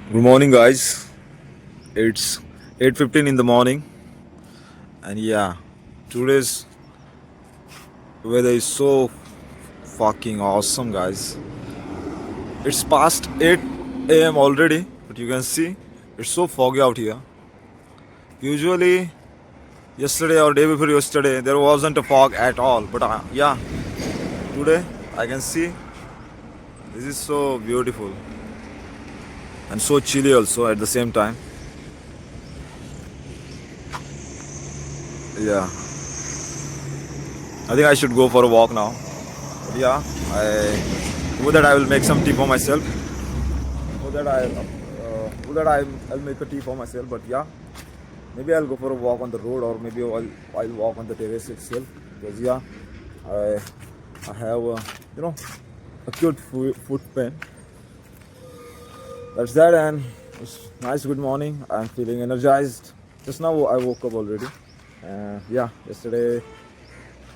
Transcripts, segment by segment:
Good morning, guys. It's 8:15 in the morning, and yeah, today's weather is so fucking awesome, guys. It's past 8 a.m. already, but you can see it's so foggy out here. Usually, yesterday or day before yesterday, there wasn't a fog at all, but yeah, today I can see this is so beautiful and so chilly also at the same time. Yeah, I think I should go for a walk now. But yeah, I know that I will make some tea for myself. I'll make a tea for myself. But yeah, maybe I'll go for a walk on the road, or maybe I'll walk on the terrace itself. Because yeah, I I have you know acute foot pain. That's that, and it's nice. Good morning. I'm feeling energized. Just now I woke up already. Yeah, yesterday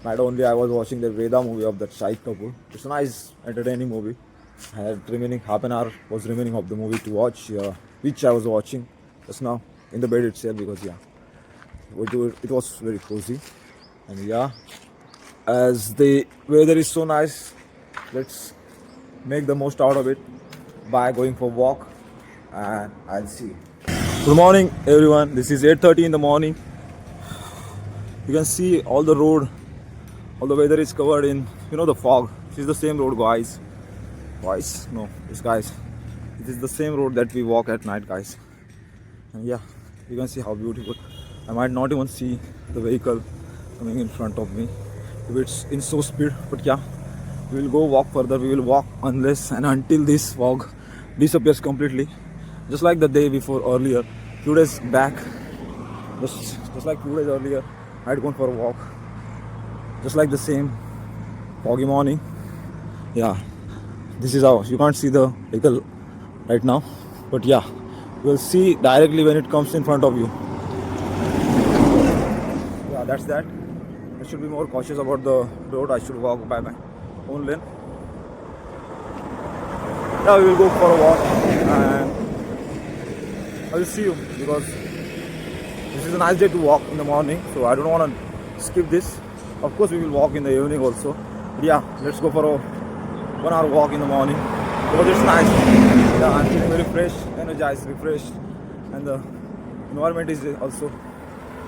night only I was watching the Veda movie of that Shahid Kapoor. It's a nice, entertaining movie. I had remaining half an hour was remaining of the movie to watch, which I was watching just now in the bed itself because yeah, it was very cozy. And yeah, as the weather is so nice, let's make the most out of it by going for a walk, and I'll see you. Good morning, everyone. This is 8:30 in the morning. You can see all the road, all the weather is covered in the fog. This is the same road, guys. Guys, no, it's guys. It is the same road that we walk at night, guys. And yeah, you can see how beautiful. I might not even see the vehicle coming in front of me if it's in so speed. But yeah, we will go walk further. We will walk unless and until this fog disappears completely. Just like the day before earlier, few days back, just like few days earlier, I had gone for a walk. Just like the same foggy morning. Yeah, this is how you can't see the vehicle right now, but yeah, you'll see directly when it comes in front of you. Yeah, that's that. I should be more cautious about the road. I should walk by my own lane. Yeah, we will go for a walk, and I will see you because this is a nice day to walk in the morning, so I don't want to skip this. Of course, we will walk in the evening also. But yeah, let's go for a 1 hour walk in the morning because it's nice. Yeah, I'm feeling very fresh, energized, refreshed, and the environment is also,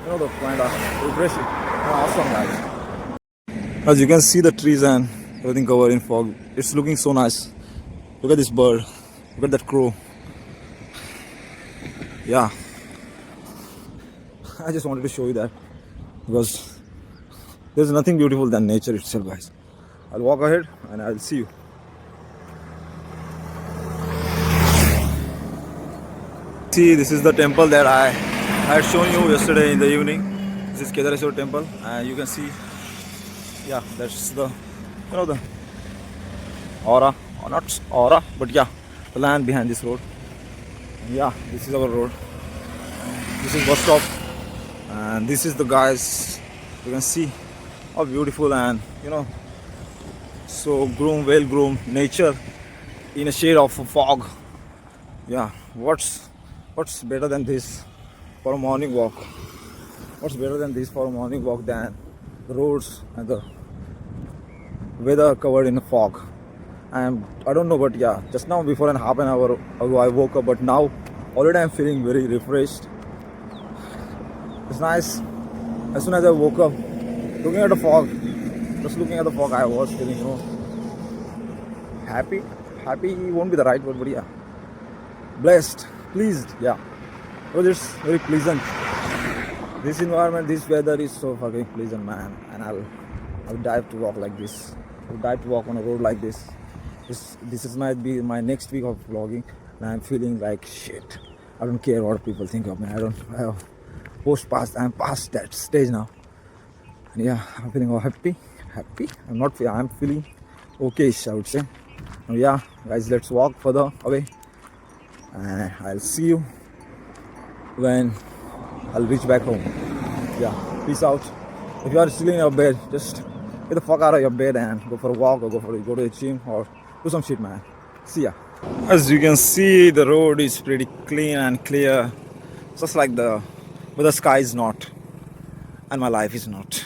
the kind of refreshing and awesome, guys. As you can see, the trees and everything covered in fog. It's looking so nice. Look at this bird. Look at that crow. Yeah, I just wanted to show you that because there's nothing beautiful than nature itself, guys. I'll walk ahead and I'll see you. See, this is the temple that I had shown you yesterday in the evening. This is Kedareshwar temple, and you can see, yeah, that's the, the aura, or not aura, but yeah, the land behind this road. And yeah, this is our road. This is bus stop, and this is the guys. You can see how beautiful and so well groomed nature in a shade of fog. Yeah, what's better than this for a morning walk? What's better than this for a morning walk than the roads and the weather covered in fog? I don't know, but yeah, just now before and half an hour ago I woke up, but now already I'm feeling very refreshed. It's nice. As soon as I woke up, looking at the fog, just looking at the fog, I was feeling, happy. Happy won't be the right word, but yeah, blessed, pleased, yeah, because it's very pleasant. This environment, this weather is so fucking pleasant, man. And I'll dive to walk like this. I'll dive to walk on a road like this. This is might be my next week of vlogging, and I'm feeling like shit. I don't care what people think of me. I have I'm past that stage now. And yeah, I'm feeling all happy. I'm feeling okay-ish, I would say. Now, yeah, guys, let's walk further away. And I'll see you when I'll reach back home. Yeah, peace out. If you are still in your bed, just get the fuck out of your bed and go for a walk or go to the gym or do some shit, man. See ya. As you can see, the road is pretty clean and clear, just like but the sky is not, and my life is not.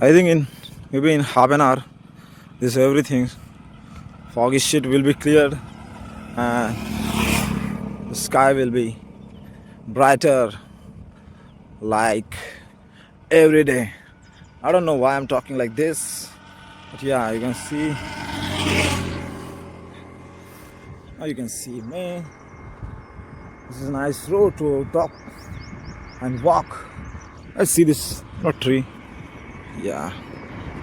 I think in maybe in half an hour, this everything foggy shit will be cleared, and the sky will be brighter, like every day. I don't know why I'm talking like this, but yeah, you can see. Now you can see me. This is a nice road to talk and walk. Let's see this tree. Yeah,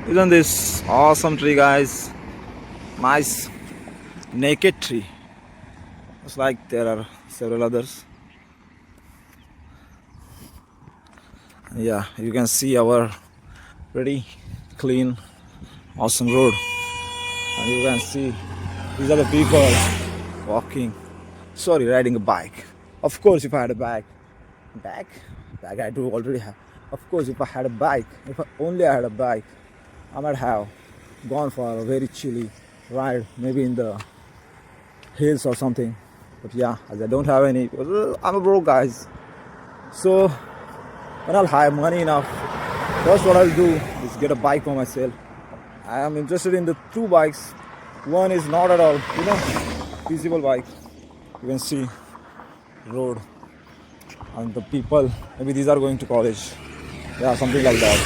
isn't this awesome tree, guys? Nice naked tree. It's like there are several others. Yeah, you can see our pretty clean, awesome road, and you can see these are the people walking. Sorry, riding a bike. Of course, if I had a bike, bag I do already have. Of course, if I had a bike, if I only I had a bike, I might have gone for a very chilly ride, maybe in the hills or something. But yeah, as I don't have any, I'm a broke guys. So when I'll have money enough, first what I'll do is get a bike for myself. I am interested in the two bikes. One is not at all, feasible bike. You can see road and the people. Maybe these are going to college. Yeah, something like that.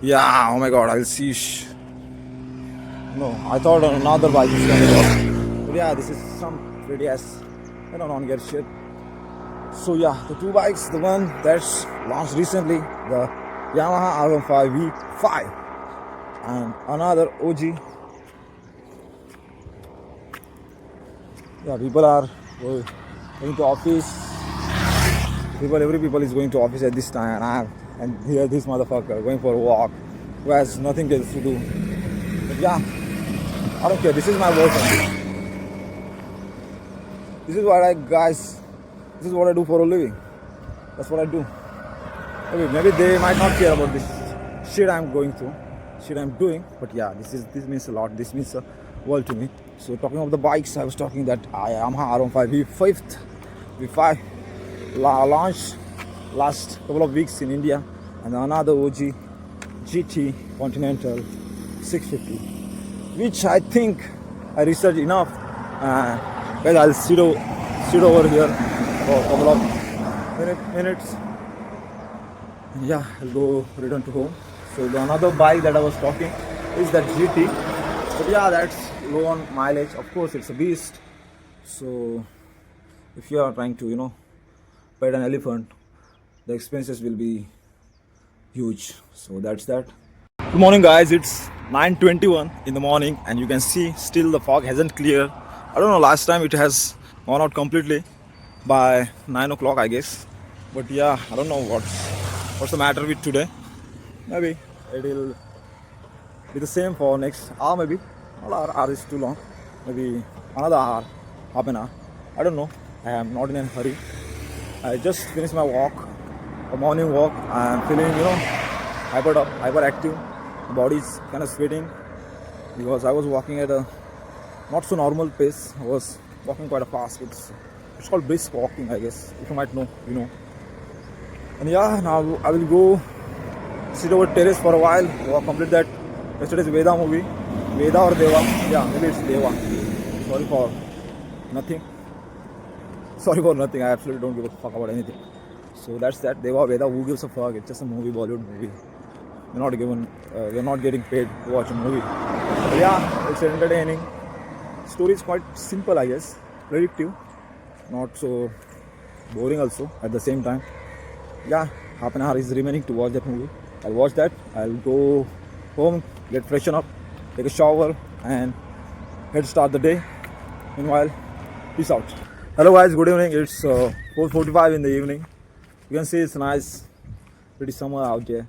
Yeah, oh my god, I'll see. No, I thought another bike is going to go. But yeah, this is some pretty ass. I don't get shit. So yeah, the two bikes, the one that's launched recently, the Yamaha R15 V5, and another OG. Yeah, people are going to office. Every people is going to office at this time, and here this motherfucker going for a walk, who has nothing else to do. But yeah, I don't care. This is my work. This is what This is what I do for a living. That's what I do. Maybe they might not care about this shit I'm going through, shit I'm doing. But yeah, this means a lot. This means a world to me. So talking of the bikes, I was talking that Yamaha R15 V5 launched last couple of weeks in India, and another OG GT Continental 650, which I think I researched enough. Well, I'll sit over here for a couple of minutes. Yeah, I'll go return to home. So the another bike that I was talking is that GT. But yeah, that's low on mileage. Of course, it's a beast. So if you are trying to, pet an elephant, the expenses will be huge. So that's that. Good morning, guys. It's 9:21 in the morning, and you can see still the fog hasn't cleared. I don't know. Last time it has gone out completely by 9 o'clock, I guess. But yeah, I don't know what's the matter with today. Maybe it will be the same for next hour. Maybe not hour is too long. Maybe another hour, half an hour. I don't know. I am not in a hurry. I just finished my walk, a morning walk. I am feeling, hyperactive. My body is kind of sweating because I was walking at a not so normal pace. I was walking quite fast. It's called brisk walking, I guess. If you might know, And yeah, now I will go sit over terrace for a while, complete that yesterday's Veda movie. Veda or Deva? Yeah, maybe it's Deva. Sorry for nothing. I absolutely don't give a fuck about anything. So that's that. Deva, Veda, who gives a fuck? It's just a movie, Bollywood movie. We're not getting paid to watch a movie. But yeah, it's entertaining. Story is quite simple, I guess. Predictive. Not so boring also at the same time. Yeah, half an hour is remaining to watch that movie. I'll watch that. I'll go home, get freshen up, take a shower, and head start the day. Meanwhile, peace out. Hello guys, good evening. It's 4:45 in the evening. You can see it's nice, pretty summer out there.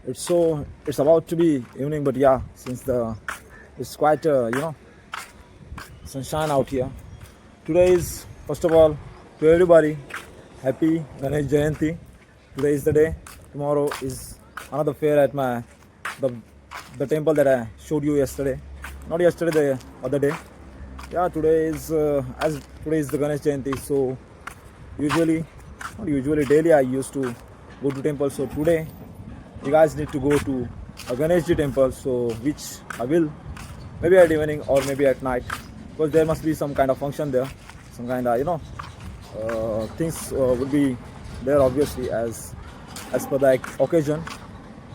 It's about to be evening, but yeah, since it's quite sunshine out here. Today is, first of all, to everybody, happy Ganesh Jayanti. Today is the day. Tomorrow is another fair at the the temple that I showed you yesterday. Not yesterday, the other day. Yeah, today is as today is the Ganesh Jayanti, so usually, not usually, daily I used to go to temple. So today, you guys need to go to a Ganesh Ji temple. So which I will, maybe at evening or maybe at night, because there must be some kind of function there, some kind of things would be there obviously as per the occasion.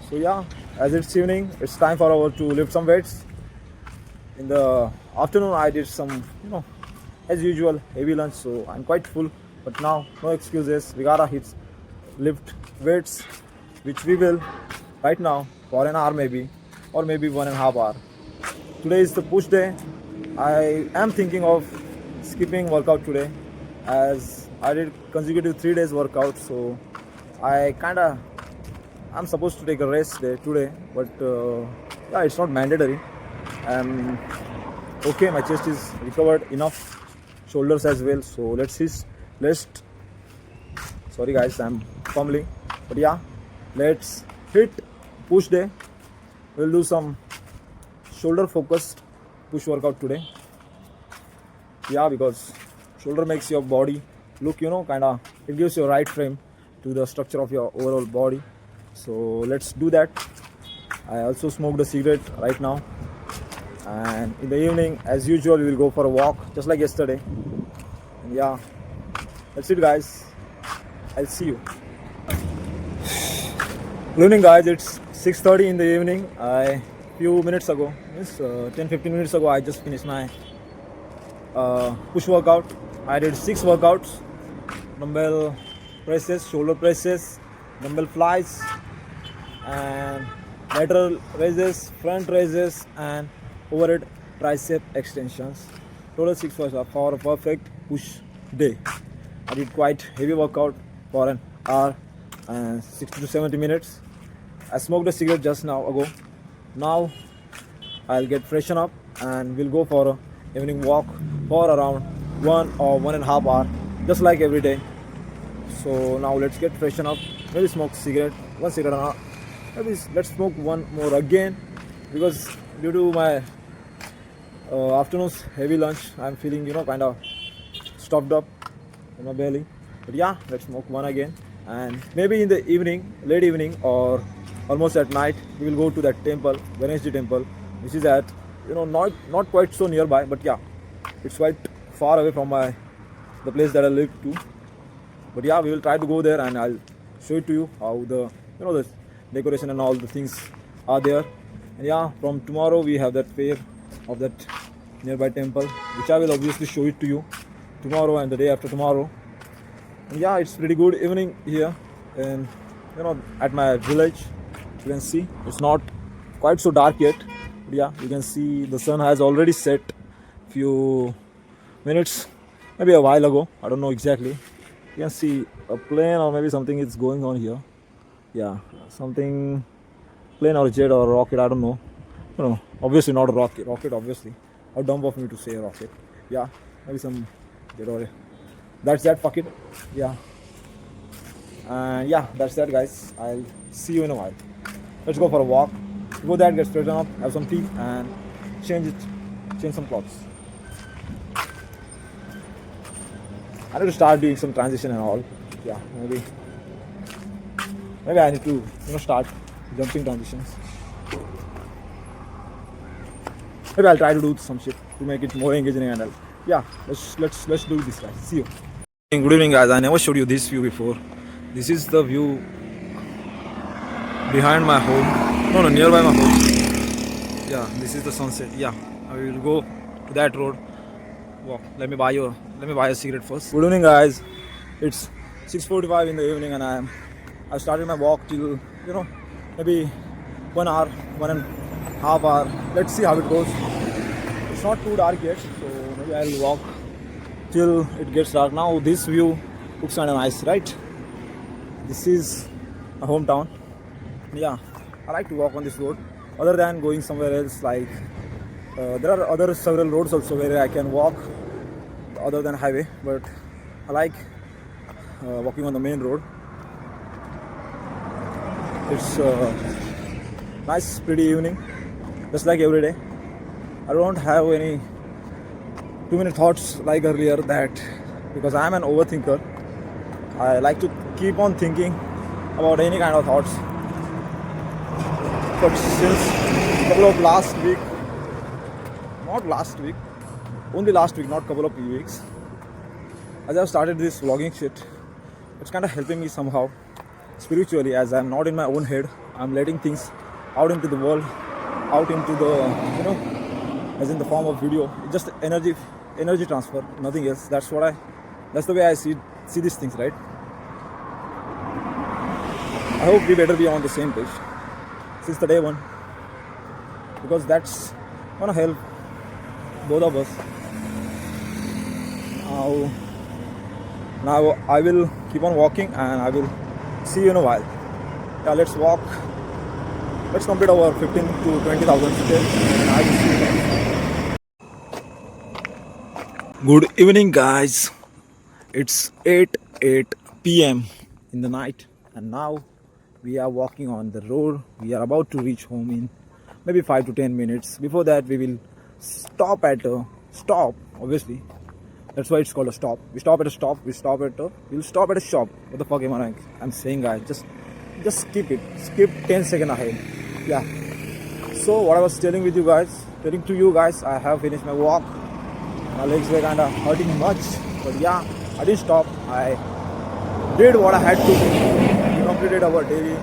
So yeah, as it's evening, it's time for our to lift some weights. In the afternoon, I did some, as usual, heavy lunch, so I'm quite full. But now, no excuses. We gotta lift weights, which we will right now for an hour maybe, or maybe 1.5 hours. Today is the push day. I am thinking of skipping workout today, as I did consecutive 3 days workout. So I'm supposed to take a rest day today, but yeah, it's not mandatory. Okay, my chest is recovered enough, shoulders as well. So let's sorry guys, I'm fumbling, but yeah, let's hit push day. We'll do some shoulder focused push workout today. Yeah, because shoulder makes your body look, kinda, it gives you a right frame to the structure of your overall body. So let's do that. I also smoked a cigarette right now, and in the evening, as usual, we will go for a walk just like yesterday. And yeah, that's it guys, I'll see you. Good evening guys, it's 6:30 in the evening. Few minutes ago, 10-15 minutes ago, I just finished my push workout. I did 6 workouts: dumbbell presses, shoulder presses, dumbbell flies, and lateral raises, front raises, and overhead tricep extensions. Total 6 for a perfect push day. I did quite heavy workout for an hour and 60 to 70 minutes. I smoked a cigarette just now ago. Now I'll get freshen up and we'll go for a evening walk for around 1 or 1.5 hours, just like every day. So now let's get freshen up. Maybe smoke cigarette, one cigarette and a half. Maybe let's smoke one more again, because due to my afternoon's heavy lunch, I'm feeling kind of stuffed up in my belly. But yeah, let's smoke one again, and maybe in the evening, late evening or almost at night, we will go to that temple, Ganesh Ji temple, which is at not quite so nearby, but yeah, it's quite far away from the place that I live to. But yeah, we will try to go there and I'll show it to you how the the decoration and all the things are there. And yeah, from tomorrow we have that fair of that nearby temple, which I will obviously show it to you tomorrow and the day after tomorrow. And yeah, it's pretty good evening here, and at my village. You can see it's not quite so dark yet, but yeah, you can see the sun has already set few minutes, maybe a while ago, I don't know exactly. You can see a plane or maybe something is going on here. Yeah, something, plane or jet or rocket, I don't know. Obviously not a rocket obviously. How dumb of me to say a rocket. Yeah, maybe some jet or that's that, fuck it. Yeah, yeah, that's that guys. I'll see you in a while. Let's go for a walk. Go there, get straightened up, have some tea, and change some clothes. I need to start doing some transition and all. Yeah, maybe I need to start jumping transitions. Maybe I'll try to do some shit to make it more engaging and all. Yeah, let's do this guys. See you. Good evening guys. I never showed you this view before. This is the view behind my home. No, nearby my home. Yeah, this is the sunset. Yeah, I will go to that road. Wow, let me buy a cigarette first. Good evening guys. It's 6:45 in the evening and I started my walk till maybe 1 hour, 1.5 hour. Let's see how it goes. It's not too dark yet, so maybe I'll walk till it gets dark. Now this view looks kind of nice, right? This is my hometown. Yeah, I like to walk on this road other than going somewhere else. Like there are several roads also where I can walk other than highway, but I like walking on the main road. It's nice, pretty evening, just like every day. I don't have any 2 minute thoughts like earlier that because I'm an overthinker. I like to keep on thinking about any kind of thoughts. But since couple of last week, not last week, only last week, not couple of weeks, as I've started this vlogging shit, it's kind of helping me somehow spiritually as I'm not in my own head. I'm letting things out into the world, out into the, as in the form of video. It's just energy transfer, nothing else. That's the way I see these things, right? I hope we better be on the same page since the day one, because that's gonna help both of us. Now I will keep on walking and I will see you in a while. Yeah, let's walk. Let's complete our 15 to 20,000 steps. And I will see you. Good evening, guys. It's 8 p.m. in the night, and now we are walking on the road. We are about to reach home in maybe 5 to 10 minutes. Before that, we will stop at a stop, obviously. That's why it's called a stop. We stop at a stop. We'll stop at a shop. What the fuck am I'm saying, guys? Just skip it. Skip 10 seconds ahead. Yeah. So what I was telling to you guys, I have finished my walk. My legs were kind of hurting much, but yeah, I didn't stop. I did what I had to do. We completed our daily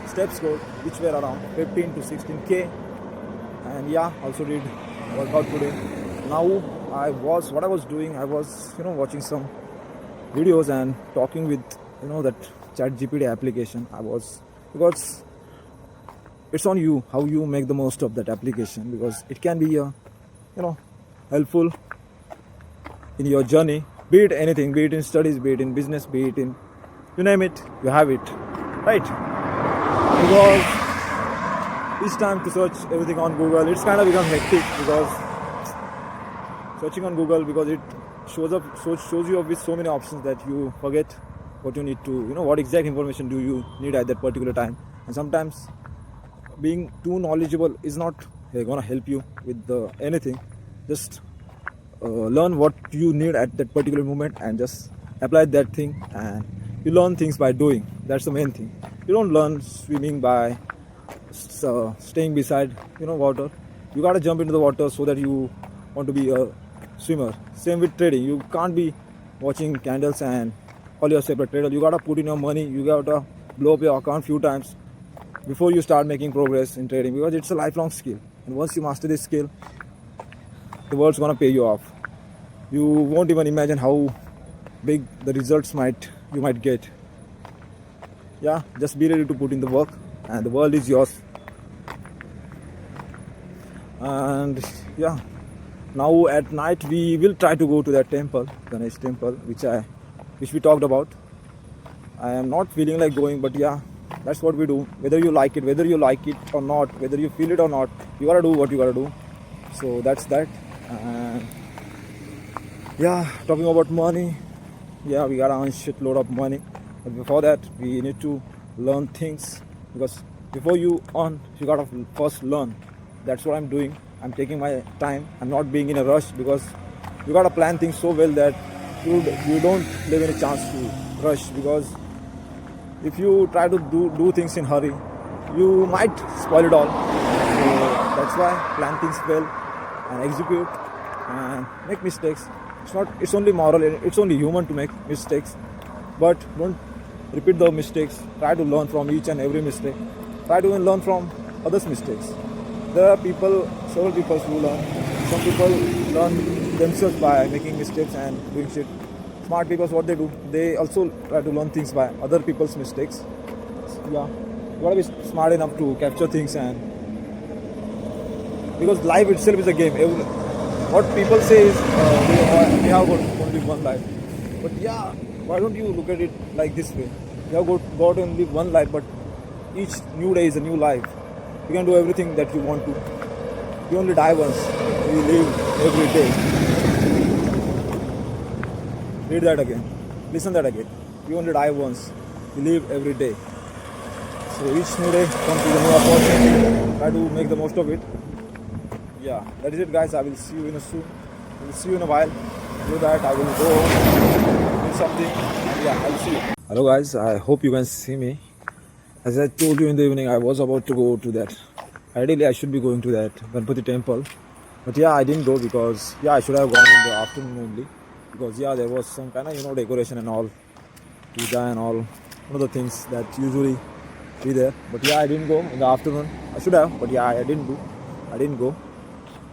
steps goal, which were around 15 to 16k, and yeah, also did workout today. Now what I was doing, I was watching some videos and talking with that ChatGPT application. Because it's on you how you make the most of that application, because it can be helpful in your journey, be it anything, be it in studies, be it in business, be it in you name it, you have it, right? Because each time to search everything on Google, it's kind of become hectic, because searching on Google, because it shows you up with so many options that you forget what you need to, what exact information do you need at that particular time. And sometimes being too knowledgeable is not gonna help you with anything. Just learn what you need at that particular moment and just apply that thing. And you learn things by doing. That's the main thing. You don't learn swimming by staying beside water. You gotta jump into the water so that you want to be a swimmer. Same with trading. You can't be watching candles and all your separate trader. You gotta put in your money. You gotta blow up your account few times before you start making progress in trading, because it's a lifelong skill. And once you master this skill, the world's gonna pay you off. You won't even imagine how big the results you might get. Yeah, just be ready to put in the work, and the world is yours. And yeah, now at night we will try to go to that temple, Ganesh temple, which we talked about. I am not feeling like going, but yeah, that's what we do. Whether you like it or not, whether you feel it or not, you gotta do what you gotta do. So that's that. And yeah, talking about money, yeah, we gotta earn shitload of money. But before that, we need to learn things, because before you earn, you gotta first learn. That's what I'm doing. I'm taking my time. I'm not being in a rush, because you gotta plan things so well that you don't leave any chance to rush. Because if you try to do things in hurry, you might spoil it all. So that's why plan things well and execute and make mistakes. It's only moral. It's only human to make mistakes, but don't repeat the mistakes. Try to learn from each and every mistake. Try to even learn from others' mistakes. There are several people who learn. Some people learn themselves by making mistakes and doing shit. Smart people, what they do, they also try to learn things by other people's mistakes. Yeah, you gotta be smart enough to capture things, and because life itself is a game. What people say is we have got only one life. But yeah, why don't you look at it like this way? You have got only one life, but each new day is a new life. You can do everything that you want to. You only die once. You live every day. Read that again. Listen that again. You only die once. You live every day. So each new day comes with a new opportunity. Try to make the most of it. Yeah, that is it, guys. I will see you in a soon. I will see you in a while. Do that. I will go home, do something. And yeah, I will see you. Hello, guys. I hope you can see me. As I told you in the evening, I was about to go to that. Ideally, I should be going to that Ganpati temple, but yeah, I didn't go because yeah, I should have gone in the afternoon only. Because yeah, there was some kind of decoration and all, puja and all, one of the things that usually be there. But yeah, I didn't go in the afternoon. I should have, but yeah, I didn't do. I didn't go.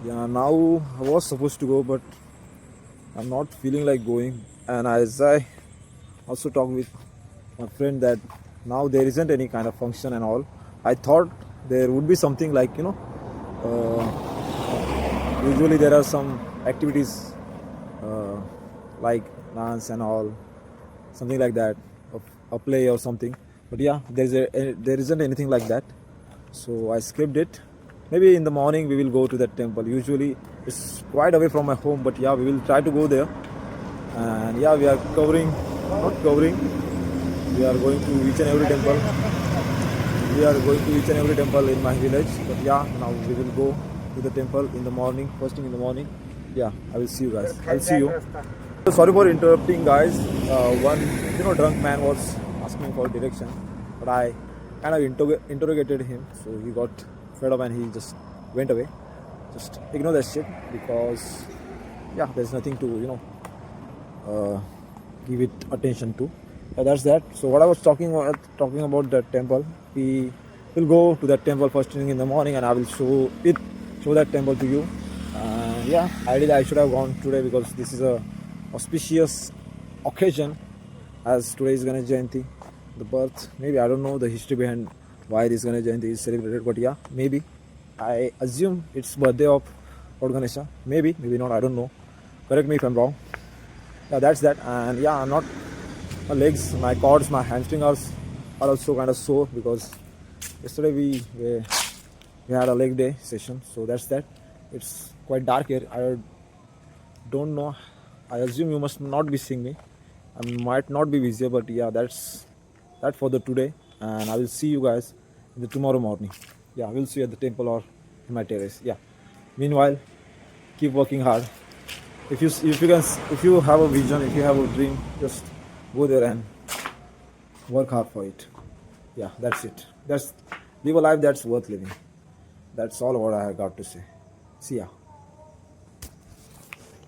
Yeah, now I was supposed to go, but I'm not feeling like going. And as I also talked with my friend that now there isn't any kind of function and all. I thought there would be something like usually there are some activities uh, like dance and all, something like that, a play or something. But yeah, there isn't anything like that. So I skipped it. Maybe in the morning we will go to that temple. Usually it's quite away from my home, but yeah, we will try to go there. And yeah, we are not covering. We are going to each and every temple. We are going to each and every temple in my village. But yeah, now we will go to the temple in the morning, first thing in the morning. Yeah, I will see you guys. I'll see you. Sorry for interrupting, guys. One drunk man was asking for direction, but I kind of interrogated him, so he got fed up and he just went away. Just ignore that shit because yeah, there's nothing to give it attention to. That's that. So what I was talking about the temple, we will go to that temple first thing in the morning, and I will show that temple to you. And yeah, ideally I should have gone today because this is a auspicious occasion, as today is Ganesh Jayanti, the birth. Maybe I don't know the history behind why this Ganesh Jayanti is celebrated, but yeah, maybe I assume it's birthday of Lord Ganesha. Maybe not. I don't know. Correct me if I'm wrong. Yeah, that's that. And yeah, I'm not. My legs, my quads, my hamstrings are also kind of sore because yesterday we had a leg day session. So that's that. It's quite dark here. I don't know. I assume you must not be seeing me. I might not be visible, but yeah, that's that for the today. And I will see you guys in the tomorrow morning. Yeah, we'll see you at the temple or in my terrace. Yeah. Meanwhile, keep working hard. If you have a vision, if you have a dream, just go there and work hard for it. Yeah, that's it. Live a life that's worth living. That's all what I have got to say. See ya.